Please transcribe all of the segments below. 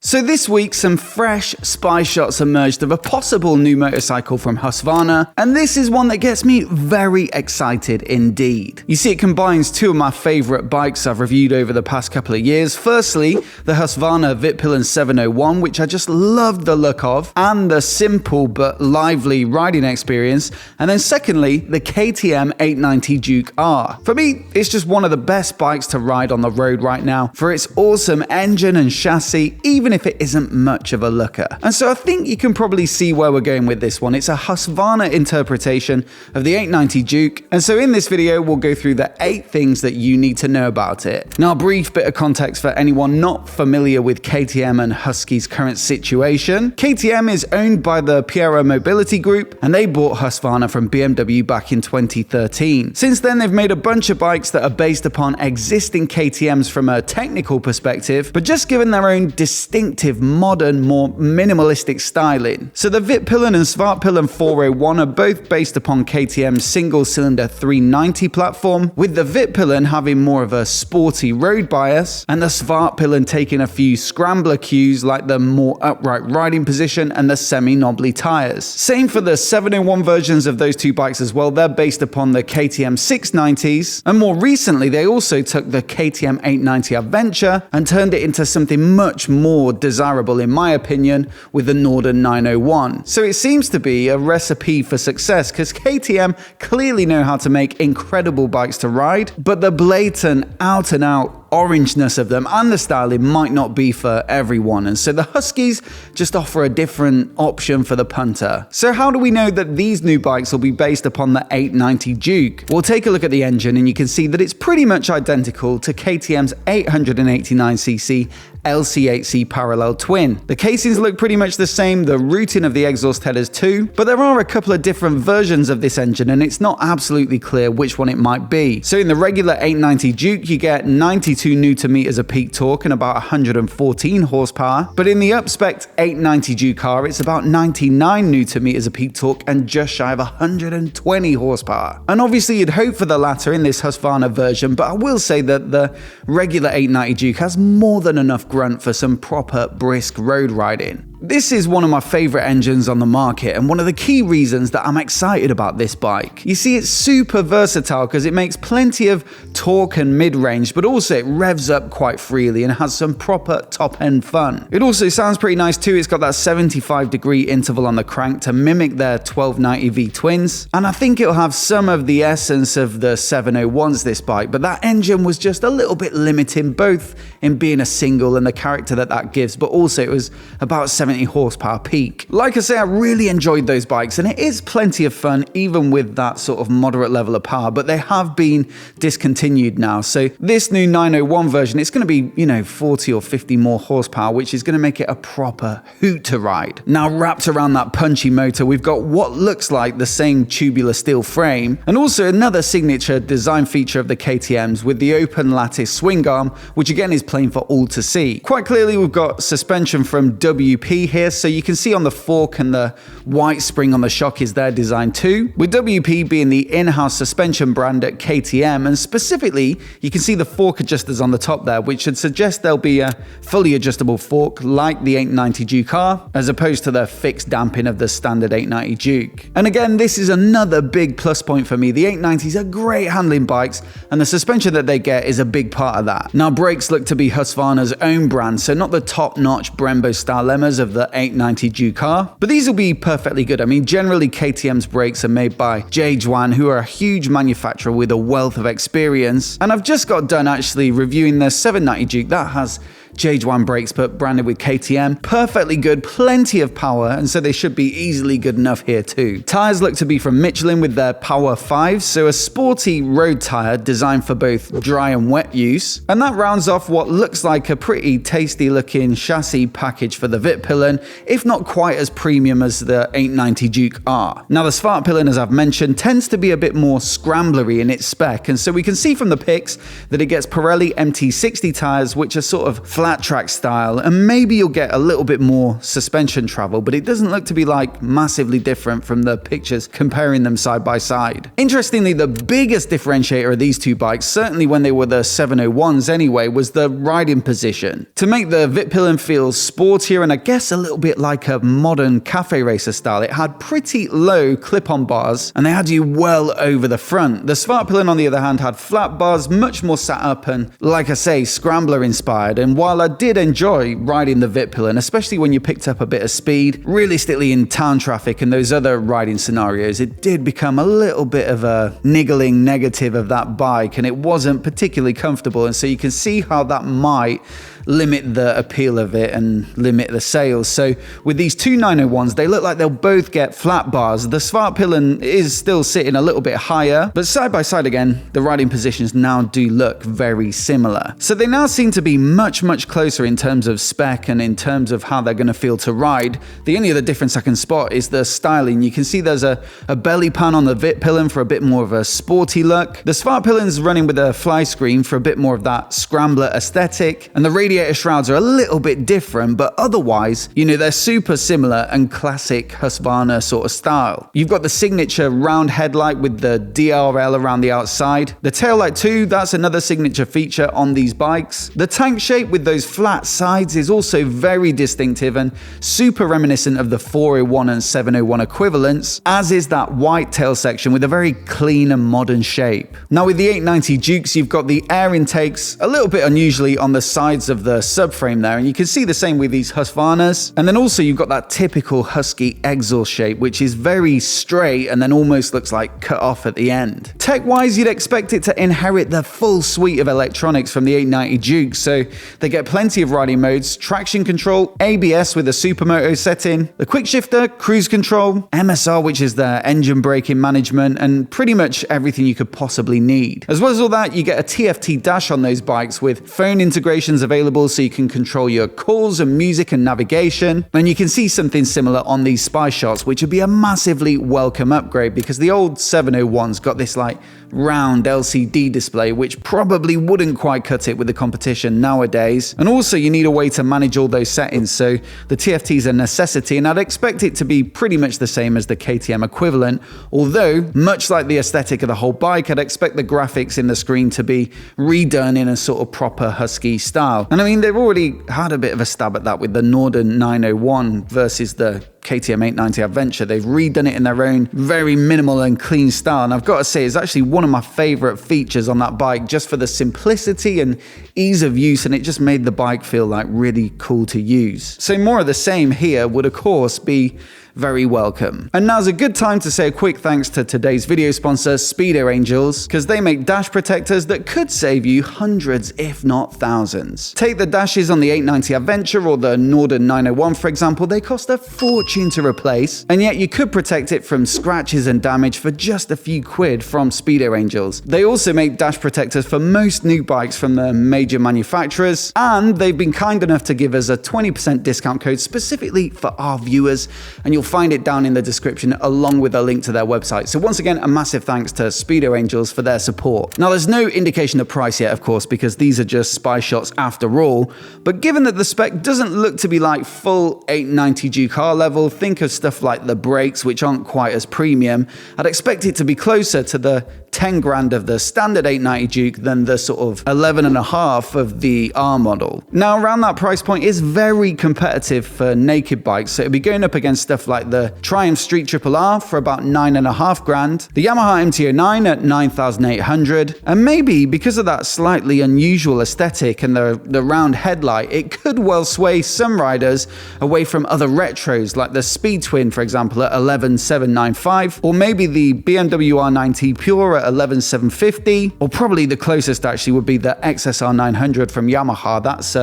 So this week, some fresh spy shots emerged of a possible new motorcycle from Husqvarna, and this is one that gets me very excited indeed. You see, it combines two of my favorite bikes I've reviewed over the past couple of years. Firstly, the Husqvarna Vitpilen 701, which I just loved the look of, and the simple but lively riding experience. And then secondly, the KTM 890 Duke R. For me, it's just one of the best bikes to ride on the road right now for its awesome engine and chassis, even if it isn't much of a looker. And so I think you can probably see where we're going with this one. It's a Husqvarna interpretation of the 890 Duke. And so in this video, we'll go through the 8 things that you need to know about it. Now, a brief bit of context for anyone not familiar with KTM and Husky's current situation. KTM is owned by the Piero Mobility Group, and they bought Husqvarna from BMW back in 2013. Since then, they've made a bunch of bikes that are based upon existing KTMs from a technical perspective, but just given their own distinctive, modern, more minimalistic styling. So the Vitpilen and Svartpilen 401 are both based upon KTM's single-cylinder 390 platform, with the Vitpilen having more of a sporty road bias, and the Svartpilen taking a few scrambler cues like the more upright riding position and the semi-knobbly tires. Same for the 701 versions of those two bikes as well. They're based upon the KTM 690s, and more recently they also took the KTM 890 Adventure and turned it into something much more desirable, in my opinion, with the Norden 901. So it seems to be a recipe for success, because KTM clearly know how to make incredible bikes to ride, but the blatant out and out orangeness of them and the styling might not be for everyone, and so the Huskies just offer a different option for the punter. So how do we know that these new bikes will be based upon the 890 Duke? Well, take a look at the engine and you can see that it's pretty much identical to KTM's 889cc LC8C parallel twin. The casings look pretty much the same, the routing of the exhaust headers too, but there are a couple of different versions of this engine and it's not absolutely clear which one it might be. So in the regular 890 Duke, you get 92 Nm of peak torque and about 114 horsepower, but in the upspec 890 Duke R, it's about 99 Nm of peak torque and just shy of 120 horsepower. And obviously you'd hope for the latter in this Husqvarna version, but I will say that the regular 890 Duke has more than enough grunt for some proper brisk road riding. This is one of my favorite engines on the market and one of the key reasons that I'm excited about this bike. You see, it's super versatile because it makes plenty of torque and mid-range, but also it revs up quite freely and has some proper top-end fun. It also sounds pretty nice too. It's got that 75-degree interval on the crank to mimic their 1290 V twins, and I think it'll have some of the essence of the 701s, this bike, but that engine was just a little bit limiting, both in being a single and the character that gives, but also it was about 70 horsepower peak. Like I say, I really enjoyed those bikes and it is plenty of fun even with that sort of moderate level of power, but they have been discontinued now. So this new 901 version, it's going to be, 40 or 50 more horsepower, which is going to make it a proper hoot to ride. Now, wrapped around that punchy motor, we've got what looks like the same tubular steel frame, and also another signature design feature of the KTMs with the open lattice swing arm, which again is plain for all to see. Quite clearly, we've got suspension from WP here, so you can see on the fork and the white spring on the shock is their design too, with WP being the in-house suspension brand at KTM, and specifically you can see the fork adjusters on the top there, which should suggest there'll be a fully adjustable fork like the 890 Duke R, as opposed to the fixed damping of the standard 890 Duke. And again, this is another big plus point for me. The 890s are great handling bikes and the suspension that they get is a big part of that. Now, brakes look to be Husqvarna's own brand, so not the top-notch Brembo style lemmas of the 890 Duke R, but these will be perfectly good. I mean, generally KTM's brakes are made by J-Juan, who are a huge manufacturer with a wealth of experience, and I've just got done actually reviewing the 790 Duke that has J-Juan brakes but branded with KTM. Perfectly good, plenty of power, and so they should be easily good enough here too. Tires look to be from Michelin with their Power 5, so a sporty road tire designed for both dry and wet use, and that rounds off what looks like a pretty tasty looking chassis package for the Vitpilen, if not quite as premium as the 890 Duke R. Now, the Svartpilen, as I've mentioned, tends to be a bit more scramblery in its spec, and so we can see from the pics that it gets Pirelli MT60 tires, which are sort of flat flat track style, and maybe you'll get a little bit more suspension travel, but it doesn't look to be like massively different from the pictures comparing them side by side. Interestingly, the biggest differentiator of these two bikes, certainly when they were the 701s anyway, was the riding position. To make the Vitpilen feel sportier and I guess a little bit like a modern cafe racer style, it had pretty low clip-on bars and they had you well over the front. The Svartpilen, on the other hand, had flat bars, much more sat up and, like I say, scrambler inspired. And while I did enjoy riding the Vitpilen, especially when you picked up a bit of speed, realistically in town traffic and those other riding scenarios, it did become a little bit of a niggling negative of that bike and it wasn't particularly comfortable. And so you can see how that might limit the appeal of it and limit the sales. So with these two 901s, they look like they'll both get flat bars. The Svartpilen is still sitting a little bit higher, but side by side again, the riding positions now do look very similar. So they now seem to be much closer in terms of spec and in terms of how they're going to feel to ride. The only other difference I can spot is the styling. You can see there's a belly pan on the Vitpilen for a bit more of a sporty look. The Svartpilen's running with a fly screen for a bit more of that scrambler aesthetic, and the radiator shrouds are a little bit different, but otherwise, you know, they're super similar and classic Husqvarna sort of style. You've got the signature round headlight with the DRL around the outside. The taillight too, that's another signature feature on these bikes. The tank shape with those flat sides is also very distinctive and super reminiscent of the 401 and 701 equivalents, as is that white tail section with a very clean and modern shape. Now with the 890 Dukes, you've got the air intakes a little bit unusually on the sides of the subframe there, and you can see the same with these Husqvarnas. And then also you've got that typical Husky exhaust shape, which is very straight and then almost looks like cut off at the end. Tech-wise, you'd expect it to inherit the full suite of electronics from the 890 Duke, so they get plenty of riding modes, traction control, ABS with a supermoto setting, the quick shifter, cruise control, MSR, which is their engine braking management, and pretty much everything you could possibly need. As well as all that, you get a TFT dash on those bikes with phone integrations available so you can control your calls and music and navigation. And you can see something similar on these spy shots, which would be a massively welcome upgrade because the old 701's got this like round LCD display, which probably wouldn't quite cut it with the competition nowadays. And also you need a way to manage all those settings, so the TFT is a necessity, and I'd expect it to be pretty much the same as the KTM equivalent, although much like the aesthetic of the whole bike, I'd expect the graphics in the screen to be redone in a sort of proper Husky style. And I mean, they've already had a bit of a stab at that with the Norden 901 versus the KTM 890 Adventure. They've redone it in their own very minimal and clean style, and I've got to say it's actually one of my favorite features on that bike, just for the simplicity and ease of use, and it just made the bike feel like really cool to use. So more of the same here would of course be very welcome. And now's a good time to say a quick thanks to today's video sponsor, Speedo Angels, because they make dash protectors that could save you hundreds, if not thousands. Take the dashes on the 890 Adventure or the Norden 901, for example. They cost a fortune to replace, and yet you could protect it from scratches and damage for just a few quid from Speedo Angels. They also make dash protectors for most new bikes from the major manufacturers, and they've been kind enough to give us a 20% discount code specifically for our viewers, and you'll find it down in the description along with a link to their website. So once again, a massive thanks to Speedo Angels for their support. Now there's no indication of price yet, of course, because these are just spy shots after all, but given that the spec doesn't look to be like full 890 Duke R level, think of stuff like the brakes, which aren't quite as premium. I'd expect it to be closer to the 10 grand of the standard 890 Duke than the sort of 11.5 of the R model. Now around that price point is very competitive for naked bikes, so it'd be going up against stuff like the Triumph Street Triple R for about 9.5 grand, the Yamaha MT-09 at 9,800, and maybe because of that slightly unusual aesthetic and the round headlight, it could well sway some riders away from other retros like the Speed Twin, for example, at 11,795, or maybe the BMW R9T Pure at 11,750, or probably the closest actually would be the XSR 900 from Yamaha. That's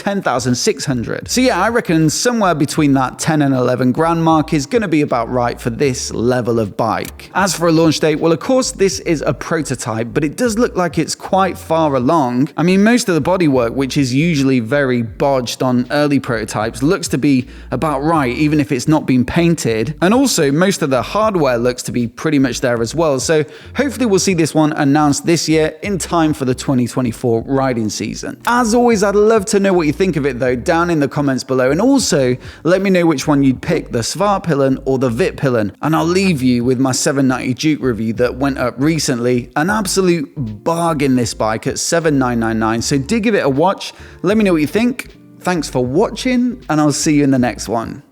10,600. So yeah, I reckon somewhere between that 10 and 11 grand mark is going to be about right for this level of bike. As for a launch date, well, of course, this is a prototype, but it does look like it's quite far along. I mean, most of the bodywork, which is usually very bodged on early prototypes, looks to be about right, even if it's not been painted. And also, most of the hardware looks to be pretty much there as well. So hopefully hopefully we'll see this one announced this year in time for the 2024 riding season. As always, I'd love to know what you think of it though down in the comments below, and also let me know which one you'd pick, the Svartpilen or the Vitpilen, and I'll leave you with my 790 Duke review that went up recently. An absolute bargain, this bike, at 7,999, so do give it a watch. Let me know what you think. Thanks for watching, and I'll see you in the next one.